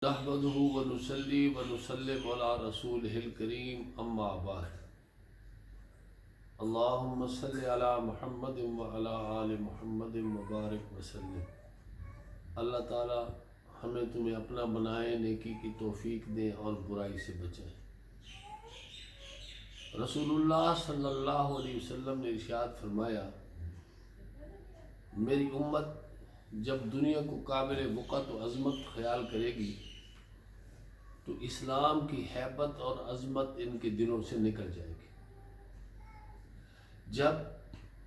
نحمده ونصلي ونسلم على رسوله الكريم اما بعد اللهم صل على محمد وعلى آل محمد وبارک وسلم۔ اللہ تعالی ہمیں تمہیں اپنا بنائے، نیکی کی توفیق دے اور برائی سے بچائے۔ رسول اللہ صلی اللہ علیہ وسلم نے ارشاد فرمایا، میری امت جب دنیا کو قابل وقت و عظمت خیال کرے گی تو اسلام کی ہیبت اور عظمت ان کے دلوں سے نکل جائے گی۔ جب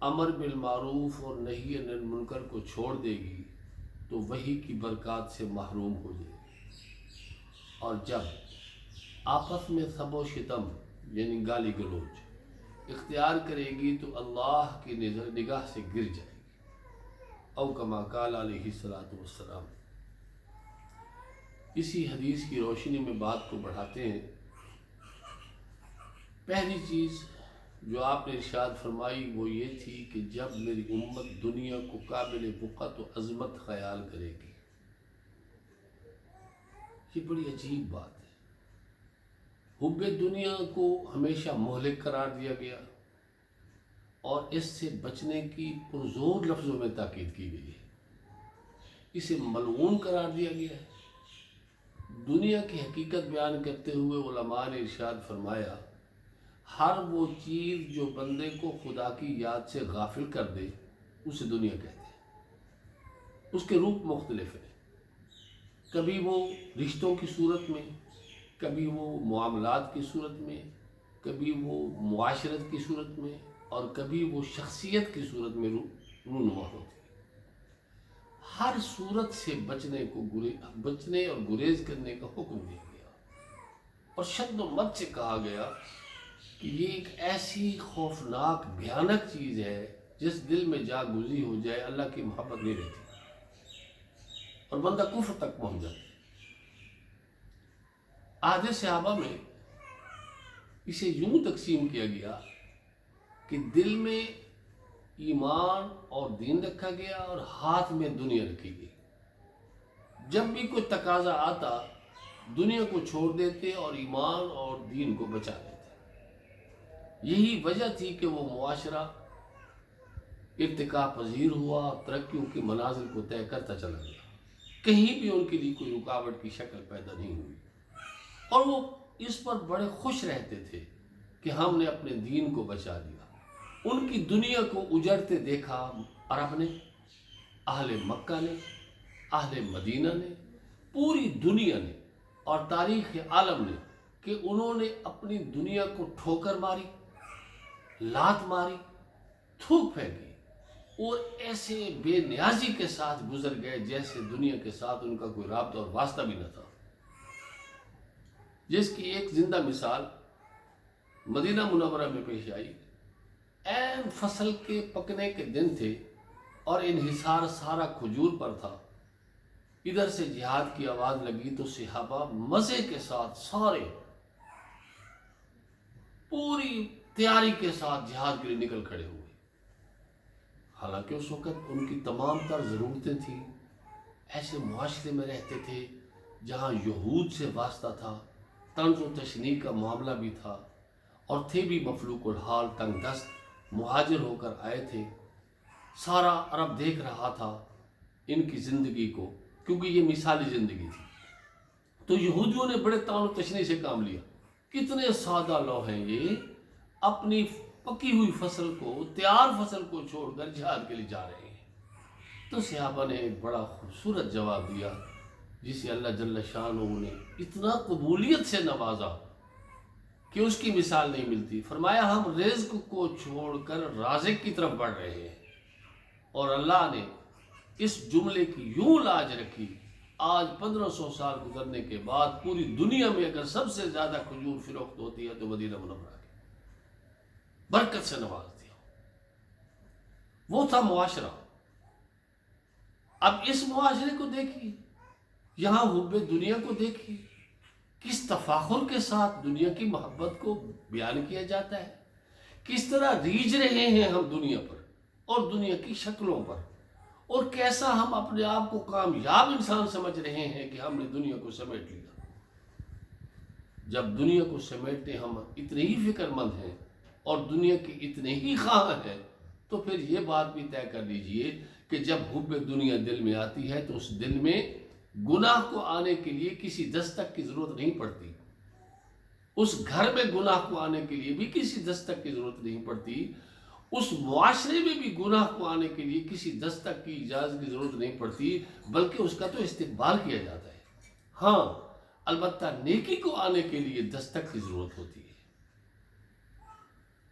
امر بالمعروف اور نہی عن المنکر کو چھوڑ دے گی تو وحی کی برکات سے محروم ہو جائے گی، اور جب آپس میں سب و شتم یعنی گالی گلوچ اختیار کرے گی تو اللہ کی نگاہ سے گر جائے گی، او کما قال علیہ الصلوۃ والسلام۔ اسی حدیث کی روشنی میں بات کو بڑھاتے ہیں۔ پہلی چیز جو آپ نے ارشاد فرمائی وہ یہ تھی کہ جب میری امت دنیا کو قابل وقت و عظمت خیال کرے گی۔ یہ بڑی عجیب بات ہے۔ حب دنیا کو ہمیشہ مہلک قرار دیا گیا اور اس سے بچنے کی پرزور لفظوں میں تاکید کی گئی ہے۔ اسے ملعون قرار دیا گیا ہے۔ دنیا کی حقیقت بیان کرتے ہوئے علماء نے ارشاد فرمایا، ہر وہ چیز جو بندے کو خدا کی یاد سے غافل کر دے اسے دنیا کہتے ہیں۔ اس کے روپ مختلف ہیں، کبھی وہ رشتوں کی صورت میں، کبھی وہ معاملات کی صورت میں، کبھی وہ معاشرت کی صورت میں، اور کبھی وہ شخصیت کی صورت میں رونما ہوتی ہے۔ ہر صورت سے بچنے اور گریز کرنے کا حکم دیا گیا، اور شد و مت سے کہا گیا کہ یہ ایک ایسی خوفناک بھیانک چیز ہے جس دل میں جا گزری ہو جائے اللہ کی محبت نہیں رہتی اور بندہ کفر تک پہنچ جاتا ہے۔ عہد صحابہ میں اسے یوں تقسیم کیا گیا کہ دل میں ایمان اور دین رکھا گیا اور ہاتھ میں دنیا رکھی گئی۔ جب بھی کوئی تقاضا آتا دنیا کو چھوڑ دیتے اور ایمان اور دین کو بچا لیتے۔ یہی وجہ تھی کہ وہ معاشرہ ارتقاء پذیر ہوا، ترقیوں کے منازل کو طے کرتا چلا گیا، کہیں بھی ان کے لیے کوئی رکاوٹ کی شکل پیدا نہیں ہوئی، اور وہ اس پر بڑے خوش رہتے تھے کہ ہم نے اپنے دین کو بچا لیا۔ ان کی دنیا کو اجڑتے دیکھا عرب نے، اہل مکہ نے، اہل مدینہ نے، پوری دنیا نے اور تاریخ عالم نے، کہ انہوں نے اپنی دنیا کو ٹھوکر ماری، لات ماری، تھوک پھینکی، اور ایسے بے نیازی کے ساتھ گزر گئے جیسے دنیا کے ساتھ ان کا کوئی رابطہ اور واسطہ بھی نہ تھا۔ جس کی ایک زندہ مثال مدینہ منورہ میں پیش آئی۔ عین فصل کے پکنے کے دن تھے اور انحصار سارا کھجور پر تھا۔ ادھر سے جہاد کی آواز لگی تو صحابہ مزے کے ساتھ سارے پوری تیاری کے ساتھ جہاد کے لیے نکل کھڑے ہوئے۔ حالانکہ اس وقت ان کی تمام تر ضرورتیں تھیں، ایسے معاشرے میں رہتے تھے جہاں یہود سے واسطہ تھا، طنز و تشنیع کا معاملہ بھی تھا، اور تھے بھی مفلوق الحال، تنگ دست مہاجر ہو کر آئے تھے۔ سارا عرب دیکھ رہا تھا ان کی زندگی کو، کیونکہ یہ مثالی زندگی تھی۔ تو یہودیوں نے بڑے طعن و تشنیع سے کام لیا، کتنے سادہ لو ہیں یہ، اپنی پکی ہوئی فصل کو، تیار فصل کو چھوڑ کر جہاد کے لیے جا رہے ہیں۔ تو صحابہ نے ایک بڑا خوبصورت جواب دیا جسے اللہ جل شانہ نے اتنا قبولیت سے نوازا کہ اس کی مثال نہیں ملتی۔ فرمایا، ہم رزق کو چھوڑ کر رازق کی طرف بڑھ رہے ہیں، اور اللہ نے اس جملے کی یوں لاج رکھی، آج 1500 سال گزرنے کے بعد پوری دنیا میں اگر سب سے زیادہ کھجور فروخت ہوتی ہے تو مدینہ منورہ کی برکت سے نواز دیا۔ وہ تھا معاشرہ۔ اب اس معاشرے کو دیکھیے، یہاں حب دنیا کو دیکھیے، کس تفاخر کے ساتھ دنیا کی محبت کو بیان کیا جاتا ہے، کس طرح ریجھ رہے ہیں ہم دنیا پر اور دنیا کی شکلوں پر، اور کیسا ہم اپنے آپ کو کامیاب انسان سمجھ رہے ہیں کہ ہم نے دنیا کو سمیٹ لیا۔ جب دنیا کو سمیٹنے ہم اتنے ہی فکر مند ہیں اور دنیا کے اتنے ہی خواہاں ہیں، تو پھر یہ بات بھی طے کر لیجئے کہ جب حب دنیا دل میں آتی ہے تو اس دل میں گناہ کو آنے کے لیے کسی دستک کی ضرورت نہیں پڑتی، اس گھر میں گناہ کو آنے کے لیے بھی کسی دستک کی ضرورت نہیں پڑتی، اس معاشرے میں بھی گناہ کو آنے کے لیے کسی دستک کی اجازت کی ضرورت نہیں پڑتی، بلکہ اس کا تو استقبال کیا جاتا ہے۔ ہاں البتہ نیکی کو آنے کے لیے دستک کی ضرورت ہوتی ہے۔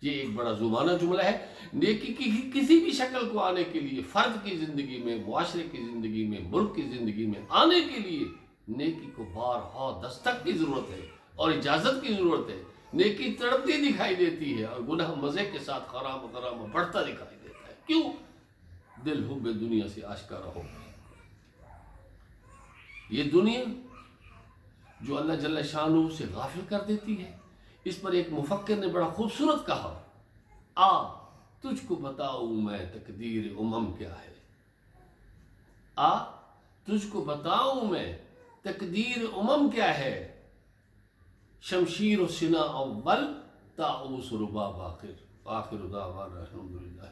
یہ ایک بڑا زبانہ جملہ ہے۔ نیکی کی کسی بھی شکل کو آنے کے لیے، فرد کی زندگی میں، معاشرے کی زندگی میں، ملک کی زندگی میں آنے کے لیے نیکی کو بارہا دستک کی ضرورت ہے اور اجازت کی ضرورت ہے۔ نیکی تڑپتی دکھائی دیتی ہے اور گناہ مزے کے ساتھ خرام بڑھتا دکھائی دیتا ہے۔ کیوں؟ دل حب دنیا سے آشکارا ہو گئی۔ یہ دنیا جو اللہ جل شانہ سے غافل کر دیتی ہے، اس پر ایک مفکر نے بڑا خوبصورت کہا، آ تجھ کو بتاؤں میں تقدیر امم کیا ہے، آ تجھ کو بتاؤں میں تقدیر امم کیا ہے، شمشیر و سنا اول تاؤس رباب آخر دعوانا الحمدللہ۔